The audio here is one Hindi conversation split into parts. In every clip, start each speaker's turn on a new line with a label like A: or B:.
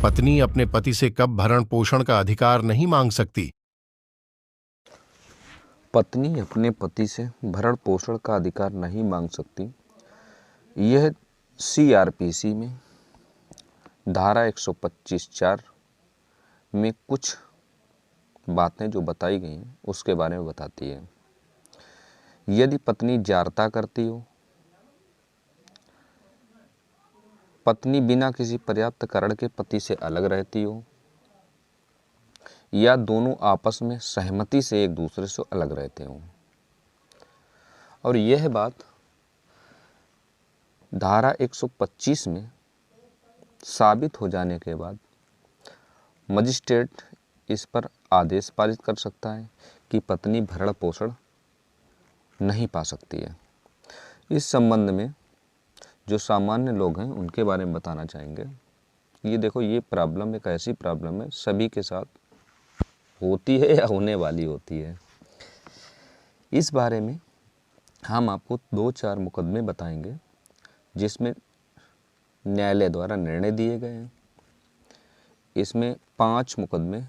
A: पत्नी अपने पति से कब भरण पोषण का अधिकार नहीं मांग सकती?
B: पत्नी अपने पति से भरण पोषण का अधिकार नहीं मांग सकती। यह सीआरपीसी में धारा 125(4) में कुछ बातें जो बताई गई हैं उसके बारे में बताती है। यदि पत्नी जारता करती हो, पत्नी बिना किसी पर्याप्त कारण के पति से अलग रहती हो, या दोनों आपस में सहमति से एक दूसरे से अलग रहते हों, और यह बात धारा 125 में साबित हो जाने के बाद मजिस्ट्रेट इस पर आदेश पारित कर सकता है कि पत्नी भरण पोषण नहीं पा सकती है। इस संबंध में जो सामान्य लोग हैं उनके बारे में बताना चाहेंगे। ये देखो, ये प्रॉब्लम एक ऐसी प्रॉब्लम है, सभी के साथ होती है या होने वाली होती है। इस बारे में हम आपको 2-4 मुकदमे बताएंगे जिसमें न्यायालय द्वारा निर्णय दिए गए हैं। इसमें 5 मुकदमे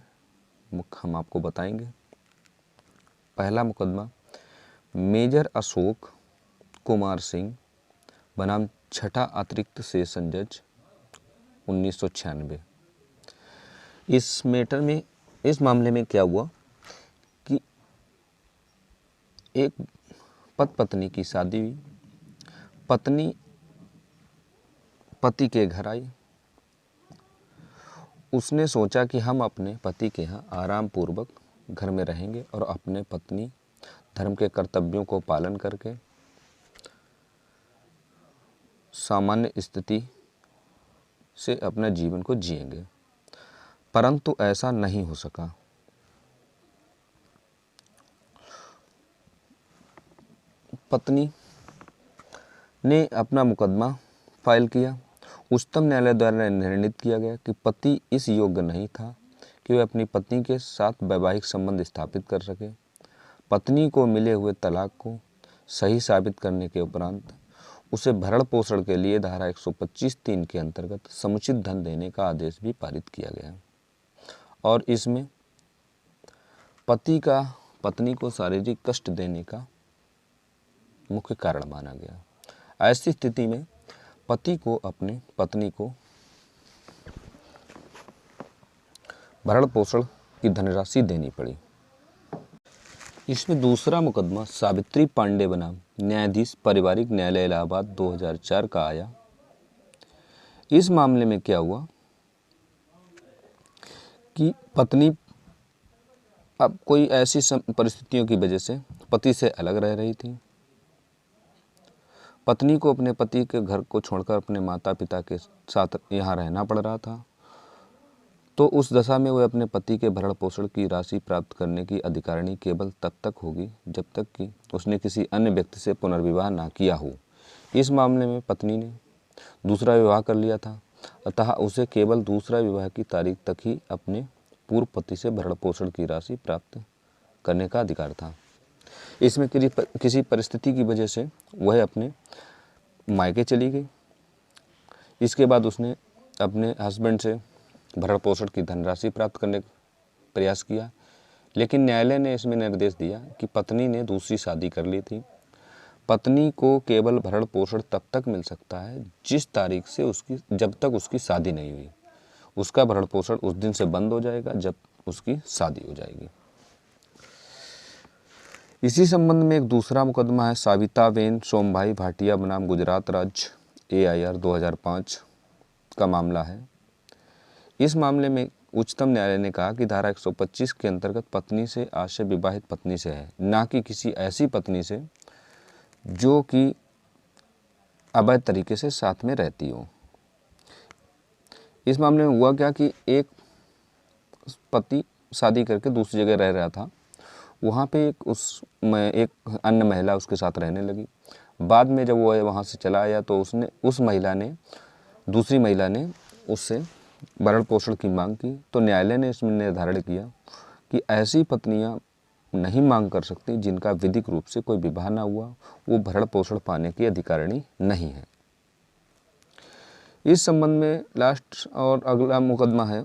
B: हम आपको बताएंगे। पहला मुकदमा मेजर अशोक कुमार सिंह बनाम छठा अतिरिक्त सेशन जज 1996। इस मामले में क्या हुआ कि एक पत्नी की शादी हुई। पत्नी पति के घर आई। उसने सोचा कि हम अपने पति के यहाँ आराम पूर्वक घर में रहेंगे और अपने पत्नी धर्म के कर्तव्यों को पालन करके सामान्य स्थिति से अपने जीवन को जिएंगे, परंतु ऐसा नहीं हो सका। पत्नी ने अपना मुकदमा फाइल किया। उच्चतम न्यायालय द्वारा निर्णित किया गया कि पति इस योग्य नहीं था कि वह अपनी पत्नी के साथ वैवाहिक संबंध स्थापित कर सके। पत्नी को मिले हुए तलाक को सही साबित करने के उपरांत उसे भरण पोषण के लिए धारा 125(3) के अंतर्गत समुचित धन देने का आदेश भी पारित किया गया, और इसमें पति का पत्नी को शारीरिक कष्ट देने का मुख्य कारण माना गया। ऐसी स्थिति में पति को अपनी पत्नी को भरण पोषण की धनराशि देनी पड़ी। इसमें दूसरा मुकदमा सावित्री पांडे बनाम न्यायाधीश पारिवारिक न्यायालय इलाहाबाद 2004 का आया। इस मामले में क्या हुआ कि पत्नी अब कोई ऐसी परिस्थितियों की वजह से पति से अलग रह रही थी। पत्नी को अपने पति के घर को छोड़कर अपने माता पिता के साथ यहाँ रहना पड़ रहा था। तो उस दशा में वह अपने पति के भरण पोषण की राशि प्राप्त करने की अधिकारिणी केवल तब तक होगी जब तक कि उसने किसी अन्य व्यक्ति से पुनर्विवाह ना किया हो। इस मामले में पत्नी ने दूसरा विवाह कर लिया था, अतः उसे केवल दूसरा विवाह की तारीख तक ही अपने पूर्व पति से भरण पोषण की राशि प्राप्त करने का अधिकार था। इसमें किसी परिस्थिति की वजह से वह अपने मायके चली गई। इसके बाद उसने अपने हस्बैंड से भरण पोषण की धनराशि प्राप्त करने का प्रयास किया, लेकिन न्यायालय ने इसमें निर्देश दिया कि पत्नी ने दूसरी शादी कर ली थी। पत्नी को केवल भरण पोषण तब तक मिल सकता है जिस तारीख से जब तक उसकी शादी नहीं हुई। उसका भरण पोषण उस दिन से बंद हो जाएगा जब उसकी शादी हो जाएगी। इसी संबंध में एक दूसरा मुकदमा है साविताबेन सोमभाई भाटिया बनाम गुजरात राज्य AIR 2005 का मामला है। इस मामले में उच्चतम न्यायालय ने कहा कि धारा 125 के अंतर्गत पत्नी से आशय विवाहित पत्नी से है, ना कि किसी ऐसी पत्नी से जो कि अवैध तरीके से साथ में रहती हो। इस मामले में हुआ क्या कि एक पति शादी करके दूसरी जगह रह रहा था। वहाँ पे एक अन्य महिला उसके साथ रहने लगी। बाद में जब वो वहाँ से चला आया तो दूसरी महिला ने उससे भरण पोषण की मांग की। तो न्यायालय ने इसमें निर्धारण किया कि ऐसी पत्नियां नहीं मांग कर सकती जिनका विधिक रूप से कोई विवाह ना हुआ, वो भरण पोषण पाने की अधिकारिणी नहीं है। इस संबंध में लास्ट और अगला मुकदमा है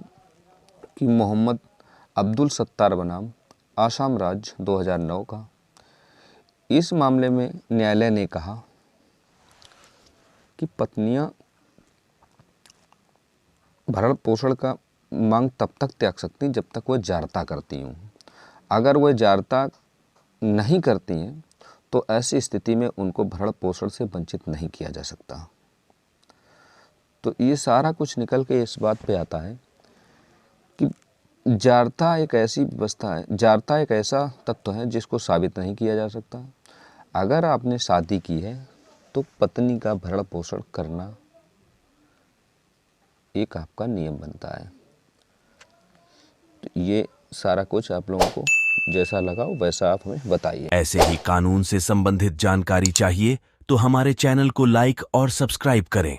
B: कि मोहम्मद अब्दुल सत्तार बनाम आसाम राज्य 2009 का। इस मामले में न्यायालय ने कहा कि पत्नियां भरण पोषण का मांग तब तक त्याग सकती जब तक वह जारता करती हूँ। अगर वह जारता नहीं करती हैं तो ऐसी स्थिति में उनको भरण पोषण से वंचित नहीं किया जा सकता। तो ये सारा कुछ निकल के इस बात पे आता है कि जारता एक ऐसी व्यवस्था है, जारता एक ऐसा तत्व है जिसको साबित नहीं किया जा सकता। अगर आपने शादी की है तो पत्नी का भरण पोषण करना एक आपका नियम बनता है। तो ये सारा कुछ आप लोगों को जैसा लगा वैसा आप हमें बताइए।
C: ऐसे ही कानून से संबंधित जानकारी चाहिए तो हमारे चैनल को लाइक और सब्सक्राइब करें।